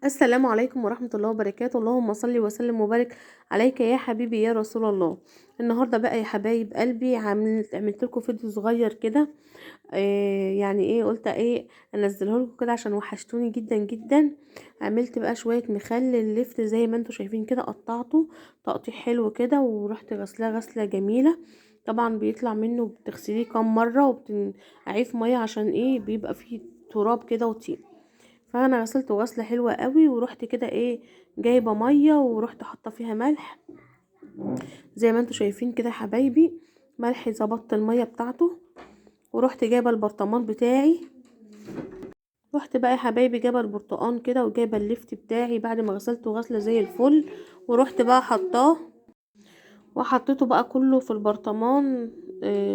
السلام عليكم ورحمة الله وبركاته. اللهم صل وسلم وبارك عليك يا حبيبي يا رسول الله. النهارده بقى يا حبايب قلبي عملت لكم فيديو صغير كده. يعني ايه قلت ايه انزله لكم كده عشان وحشتوني جدا جدا. عملت بقى شوية مخلل لفت زي ما انتم شايفين كده، قطعته تقطيع حلو كده ورحت غسلاه غسلة جميلة. طبعا بيطلع منه بتغسليه كام مرة وبتنقعيه في مية عشان ايه بيبقى فيه تراب كده وطين. فانا غسلته غسله حلوه قوي ورحت كده ايه جايبه ميه ورحت حاطه فيها ملح زي ما انتم شايفين كده يا حبايبي. ملح ظبطت الميه بتاعته ورحت جايبه البرطمان بتاعي. رحت بقى يا حبايبي جايبه البرتقان كده وجايبه اللفت بتاعي بعد ما غسلته غسله زي الفل. ورحت بقى حطاه وحطيته بقى كله في البرطمان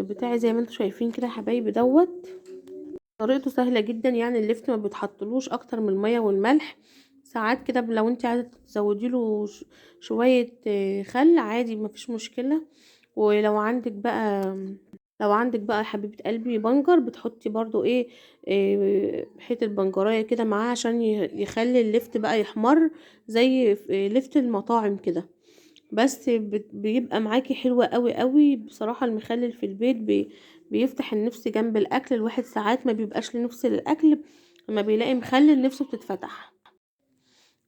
بتاعي زي ما انتم شايفين كده يا حبايبي دوت. طريقته سهلة جدا، يعني اللفت ما بتحطلوش اكتر من المية والملح. ساعات كده لو انت عايزة تزودي له شوية خل عادي مفيش مشكلة. ولو عندك بقى يا حبيبة قلبي بنجر بتحطي برضو حتة بنجراية كده معاه عشان يخلي اللفت بقى يحمر زي لفت المطاعم كده. بس بيبقى معاكي حلوة قوي قوي بصراحة. المخلل في البيت بيفتح النفس جنب الاكل. الواحد ساعات ما بيبقاش لنفس الاكل لما بيلاقي مخلل نفسه بتتفتح.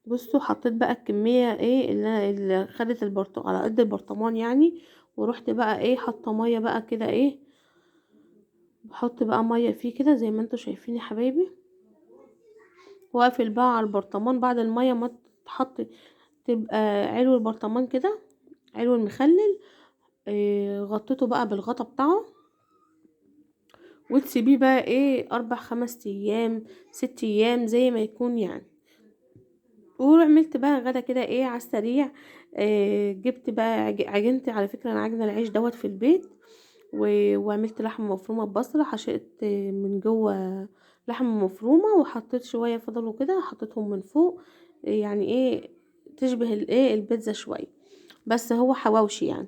بصوا حطيت بقى الكمية اللي خدت البرطمان على قد البرطمان يعني. ورحت بقى حاطه ميه بقى كده بحط بقى ميه فيه كده زي ما انتوا شايفين يا حبايبي. واقفل بقى على البرطمان بعد الميه ما تحط تبقى علو البرطمان كده، علو المخلل. غطيته بقى بالغطا بتاعه وتسيبيه بقى 4 5 ايام 6 ايام زي ما يكون يعني. وعملت بقى غدا كده على السريع. جبت بقى عجنت على فكرة انا عجنة العيش دوت في البيت. وعملت لحمة مفرومة ببصلة، حشقت من جوه لحمة مفرومة وحطيت شوية فضلوا كده حطيتهم من فوق. يعني تشبه البيتزا شوية، بس هو حواوشي يعني.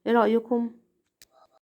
ايه رأيكم؟